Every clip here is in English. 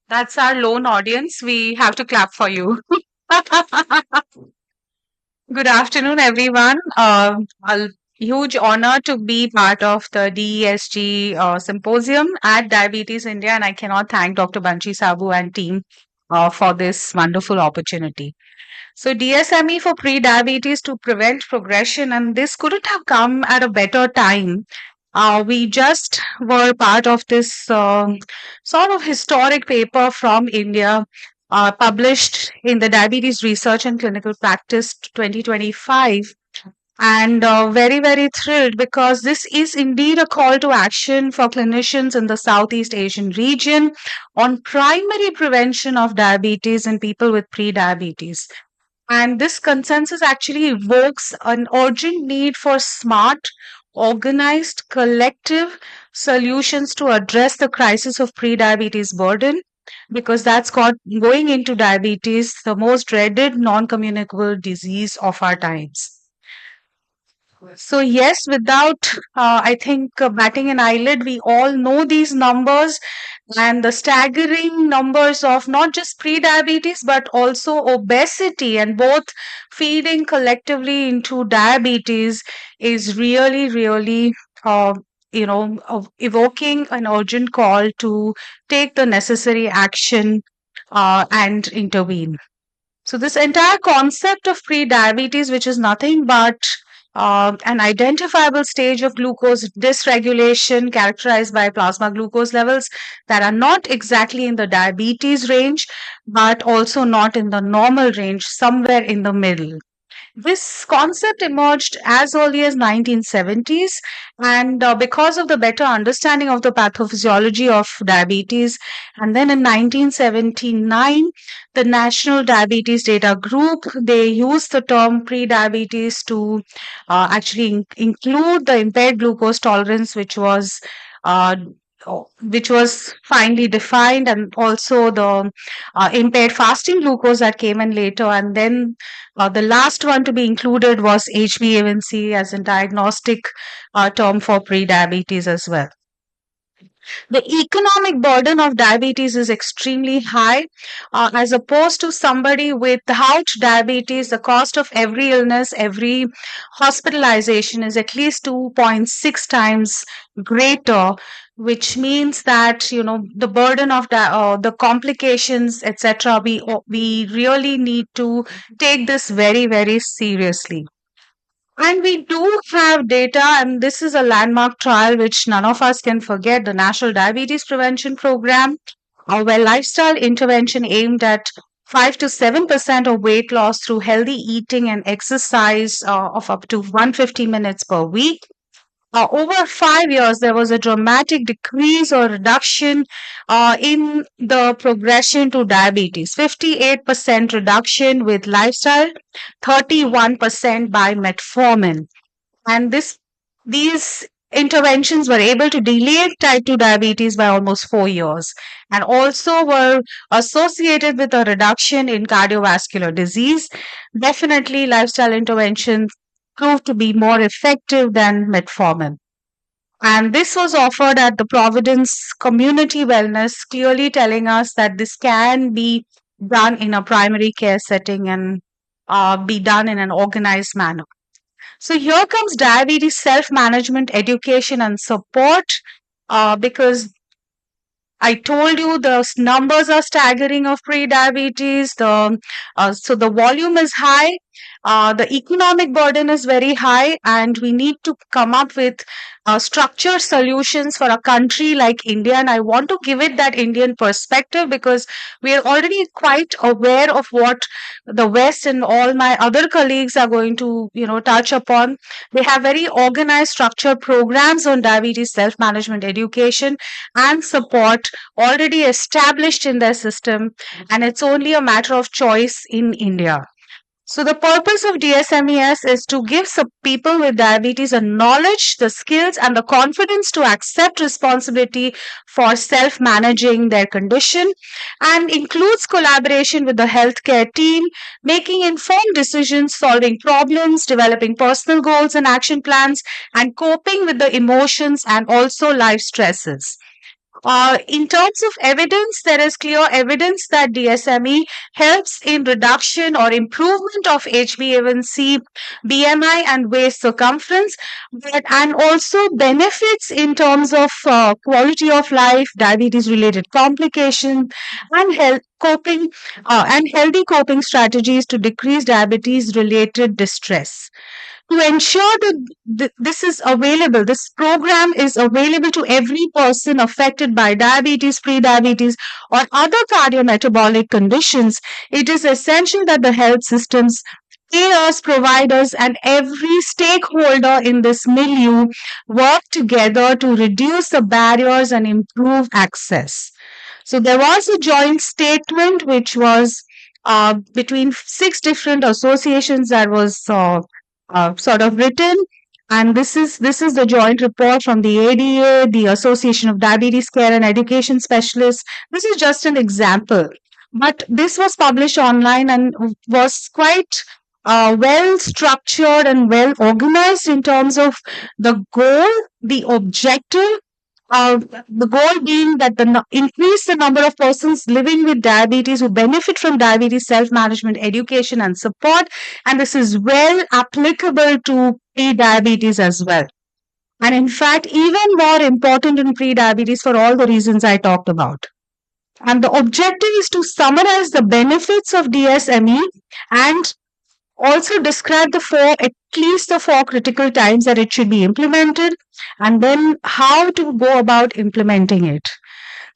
That's our lone audience. We have to clap for you. Good afternoon, everyone. A huge honor to be part of the DESG symposium at Diabetes India, and I cannot thank Dr. Banshi Sabu and team for this wonderful opportunity. So, DSME for pre-diabetes to prevent progression, and this couldn't have come at a better time. We just were part of this sort of historic paper from India, published in the Diabetes Research and Clinical Practice 2025. And very, very thrilled because this is indeed a call to action for clinicians in the Southeast Asian region on primary prevention of diabetes in people with pre-diabetes. And this consensus actually evokes an urgent need for smart, organized, collective solutions to address the crisis of prediabetes burden, because that's got going into diabetes, the most dreaded non communicable disease of our times. So, yes, without, I think, batting an eyelid, we all know these numbers and the staggering numbers of not just pre-diabetes but also obesity, and both feeding collectively into diabetes is really, really, evoking an urgent call to take the necessary action and intervene. So, this entire concept of pre-diabetes, which is nothing but an identifiable stage of glucose dysregulation characterized by plasma glucose levels that are not exactly in the diabetes range, but also not in the normal range, somewhere in the middle. This concept emerged as early as 1970s, and because of the better understanding of the pathophysiology of diabetes, and then in 1979, the National Diabetes Data Group, they used the term pre-diabetes to actually include the impaired glucose tolerance, uh, which was finely defined, and also the impaired fasting glucose that came in later. And then the last one to be included was HbA1c as a diagnostic term for pre-diabetes as well. The economic burden of diabetes is extremely high. As opposed to somebody without diabetes, the cost of every illness, every hospitalization is at least 2.6 times greater, which means that the burden of the complications, etc. We really need to take this very, very seriously. And we do have data, and this is a landmark trial which none of us can forget, the National Diabetes Prevention Program, where lifestyle intervention aimed at 5 to 7% of weight loss through healthy eating and exercise of up to 150 minutes per week. Over 5 years, there was a dramatic decrease or reduction in the progression to diabetes. 58% reduction with lifestyle, 31% by metformin. And these interventions were able to delay type 2 diabetes by almost 4 years, and also were associated with a reduction in cardiovascular disease. Definitely, lifestyle interventions proved to be more effective than metformin. And this was offered at the Providence Community Wellness, clearly telling us that this can be done in a primary care setting and be done in an organized manner. So here comes diabetes self-management, education, and support, because I told you the numbers are staggering of pre-diabetes. So the volume is high. The economic burden is very high, and we need to come up with structured solutions for a country like India. And I want to give it that Indian perspective because we are already quite aware of what the West and all my other colleagues are going to, touch upon. They have very organized, structured programs on diabetes self-management, education, and support already established in their system, and it's only a matter of choice in India. So, the purpose of DSMES is to give some people with diabetes a knowledge, the skills, and the confidence to accept responsibility for self managing their condition, and includes collaboration with the healthcare team, making informed decisions, solving problems, developing personal goals and action plans, and coping with the emotions and also life stresses. In terms of evidence, there is clear evidence that DSME helps in reduction or improvement of HbA1c, BMI, and waist circumference, and also benefits in terms of quality of life, diabetes-related complications, and healthy coping strategies to decrease diabetes-related distress. To ensure that this is available, this program is available to every person affected by diabetes, pre-diabetes, or other cardiometabolic conditions, it is essential that the health systems, payers, providers, and every stakeholder in this milieu work together to reduce the barriers and improve access. So there was a joint statement which was between six different associations that was sort of written, and this is the joint report from the ADA, the Association of Diabetes Care and Education Specialists. This is just an example, but this was published online and was quite well structured and well organized in terms of the goal, the objective, the goal being that increase the number of persons living with diabetes who benefit from diabetes self-management education and support, and this is well applicable to pre-diabetes as well. And in fact, even more important in pre-diabetes for all the reasons I talked about. And the objective is to summarize the benefits of DSME and also describe at least the four critical times that it should be implemented, and then how to go about implementing it.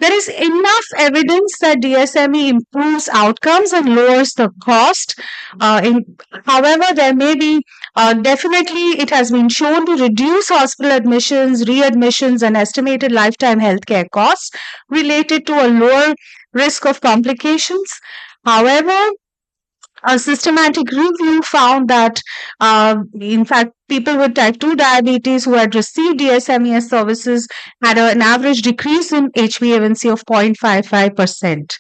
There is enough evidence that DSME improves outcomes and lowers the cost. However, there may be definitely it has been shown to reduce hospital admissions, readmissions, and estimated lifetime healthcare costs related to a lower risk of complications. However, a systematic review found that, in fact, people with type 2 diabetes who had received DSMES services had an average decrease in HbA1c of 0.55%.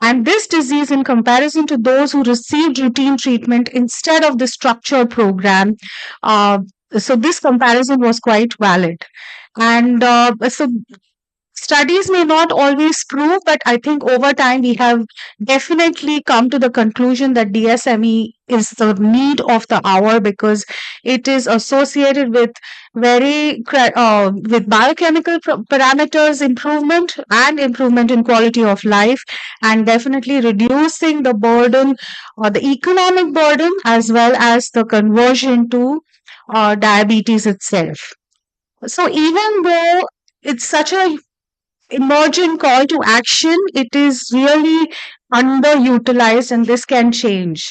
And this disease, in comparison to those who received routine treatment instead of the structured program, so this comparison was quite valid. And so studies may not always prove, but I think over time we have definitely come to the conclusion that DSME is the need of the hour because it is associated with with biochemical parameters improvement and improvement in quality of life, and definitely reducing the burden or the economic burden as well as the conversion to diabetes itself. So even though it's such a emergent call to action, it is really underutilized, and this can change.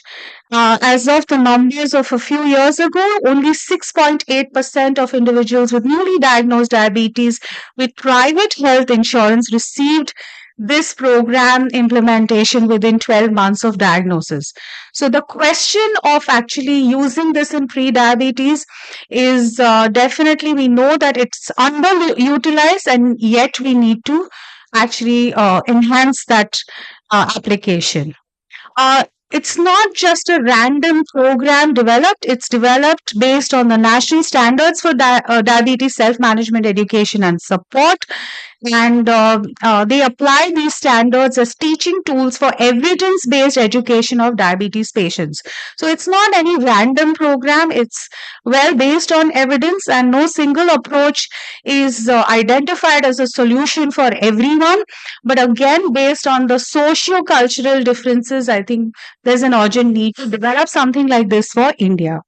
As of the numbers of a few years ago, only 6.8% of individuals with newly diagnosed diabetes with private health insurance received this program implementation within 12 months of diagnosis. So the question of actually using this in pre-diabetes is definitely, we know that it's underutilized, and yet we need to actually enhance that application. It's not just a random program developed, it's developed based on the national standards for diabetes self-management education and support. And they apply these standards as teaching tools for evidence-based education of diabetes patients. So it's not any random program, it's well based on evidence, and no single approach is identified as a solution for everyone. But again, based on the socio-cultural differences, I think there's an urgent need to develop something like this for India.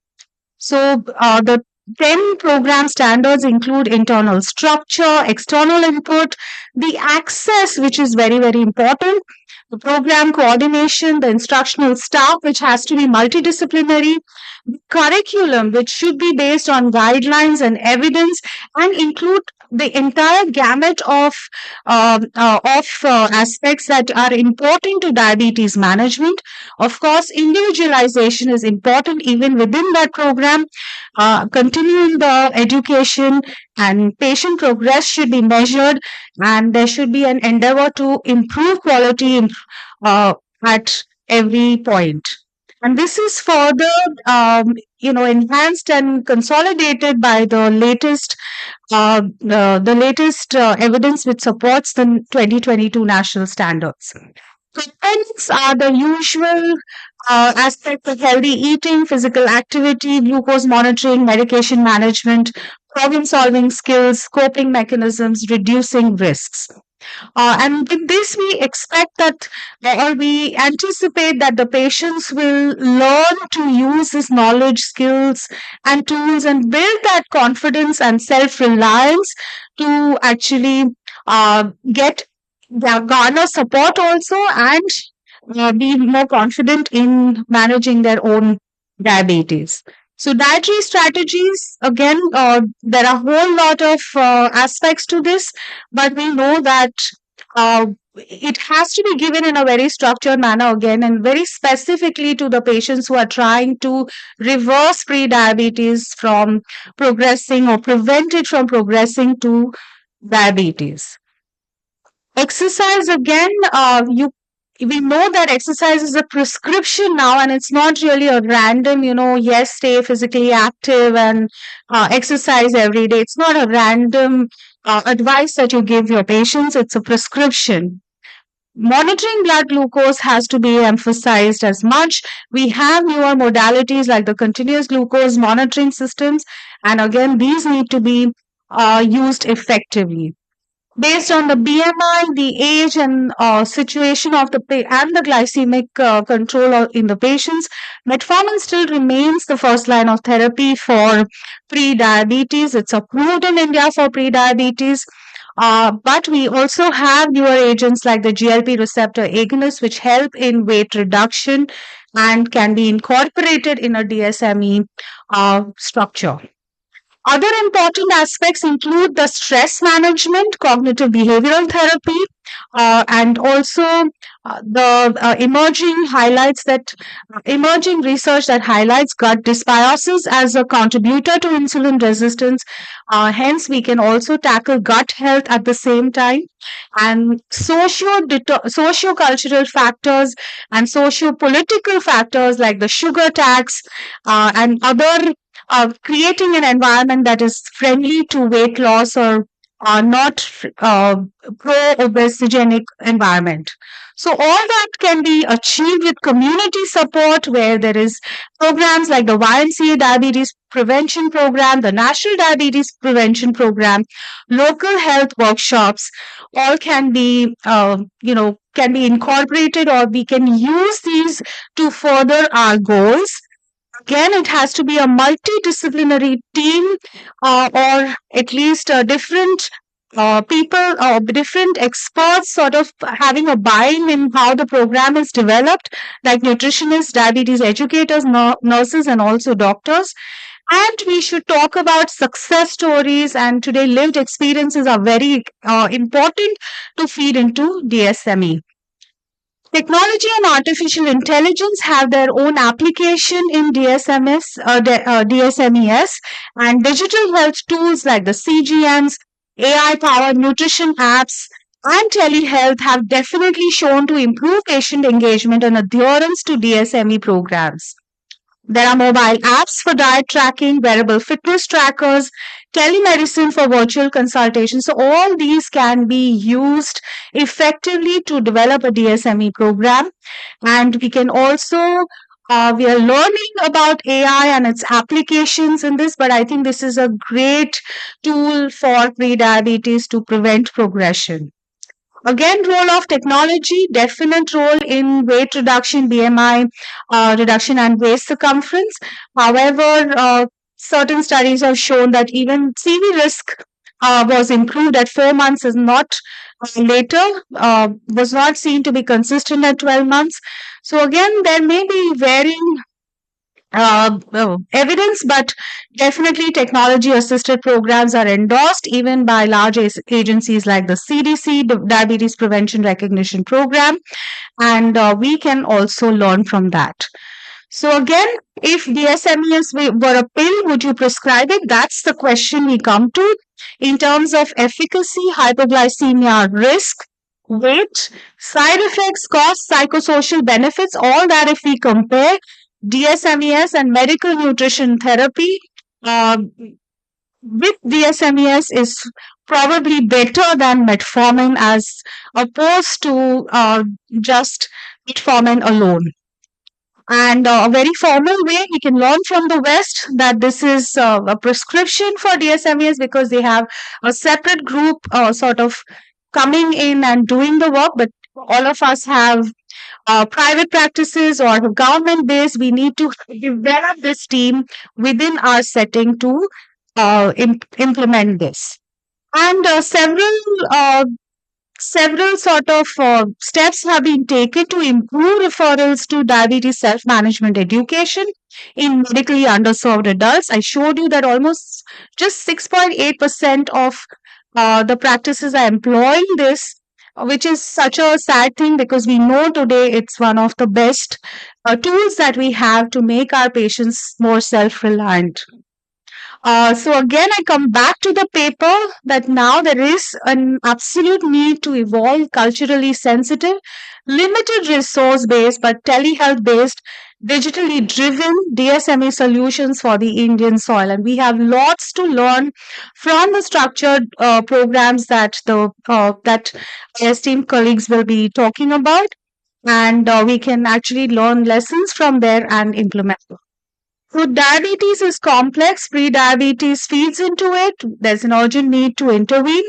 So the 10 program standards include internal structure, external input, the access, which is very, very important, the program coordination, the instructional staff, which has to be multidisciplinary, the curriculum, which should be based on guidelines and evidence and include the entire gamut of aspects that are important to diabetes management. Of course, individualization is important even within that program. Continuing the education and patient progress should be measured, and there should be an endeavor to improve quality at every point. And this is further, enhanced and consolidated by the latest evidence which supports the 2022 national standards. Components are the usual aspects of healthy eating, physical activity, glucose monitoring, medication management, problem solving skills, coping mechanisms, reducing risks. And with this, we expect that, or we anticipate that the patients will learn to use this knowledge, skills, and tools and build that confidence and self reliance to actually get garner support also, and be more confident in managing their own diabetes. So, dietary strategies, again, there are a whole lot of aspects to this, but we know that it has to be given in a very structured manner again, and very specifically to the patients who are trying to reverse pre-diabetes from progressing or prevent it from progressing to diabetes. Exercise, again, we know that exercise is a prescription now, and it's not really a random, yes, stay physically active and exercise every day. It's not a random advice that you give your patients, it's a prescription. Monitoring blood glucose has to be emphasized as much. We have newer modalities like the continuous glucose monitoring systems, and again, these need to be used effectively. Based on the BMI, the age, and situation of and the glycemic control in the patients, metformin still remains the first line of therapy for pre-diabetes. It's approved in India for pre-diabetes. But we also have newer agents like the GLP receptor agonists, which help in weight reduction and can be incorporated in a DSME structure. Other important aspects include the stress management, cognitive behavioral therapy, and also the emerging research that highlights gut dysbiosis as a contributor to insulin resistance. Hence, we can also tackle gut health at the same time. And socio-cultural factors and socio-political factors like the sugar tax and other creating an environment that is friendly to weight loss or not pro-obesogenic environment. So all that can be achieved with community support, where there is programs like the YMCA Diabetes Prevention Program, the National Diabetes Prevention Program, local health workshops. All can be, can be incorporated, or we can use these to further our goals. Again, it has to be a multidisciplinary team, or at least different people or different experts sort of having a buy-in in how the program is developed, like nutritionists, diabetes educators, nurses, and also doctors. And we should talk about success stories, and today lived experiences are very important to feed into DSME. Technology and artificial intelligence have their own application in DSMES, and digital health tools like the CGMs, AI-powered nutrition apps, and telehealth have definitely shown to improve patient engagement and adherence to DSME programs. There are mobile apps for diet tracking, wearable fitness trackers, telemedicine for virtual consultations. So all these can be used effectively to develop a DSME program. And we can also, we are learning about AI and its applications in this, but I think this is a great tool for pre-diabetes to prevent progression. Again, role of technology, definite role in weight reduction, BMI reduction, and waist circumference. However, certain studies have shown that even CV risk was improved at 4 months, is not was not seen to be consistent at 12 months. So again, there may be varying evidence, but definitely technology assisted programs are endorsed even by large agencies like the CDC, the Diabetes Prevention Recognition Program, and we can also learn from that. So again, if DSMEs were a pill, would you prescribe it? That's the question we come to. In terms of efficacy, hypoglycemia risk, weight, side effects, cost, psychosocial benefits, all that if we compare, DSMES and medical nutrition therapy uh, with DSMES is probably better than metformin as opposed to just metformin alone. And a very formal way we can learn from the West that this is a prescription for DSMEs because they have a separate group sort of coming in and doing the work, but all of us have private practices or government based. We need to develop this team within our setting to implement this. And uh, several sort of steps have been taken to improve referrals to diabetes self management education in medically underserved adults. I showed you that almost just 6.8% of the practices are employing this, which is such a sad thing because we know today it's one of the best tools that we have to make our patients more self reliant. So again, I come back to the paper that now there is an absolute need to evolve culturally sensitive, limited resource based, but telehealth based, digitally driven DSME solutions for the Indian soil. And we have lots to learn from the structured programs that that my esteemed colleagues will be talking about. And we can actually learn lessons from there and implement them. So diabetes is complex. Pre-diabetes feeds into it. There's an urgent need to intervene,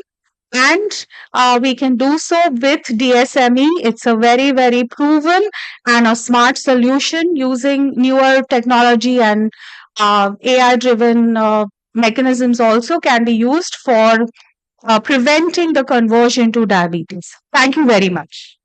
and we can do so with DSME. It's a very, very proven and a smart solution using newer technology and AI-driven mechanisms also can be used for preventing the conversion to diabetes. Thank you very much.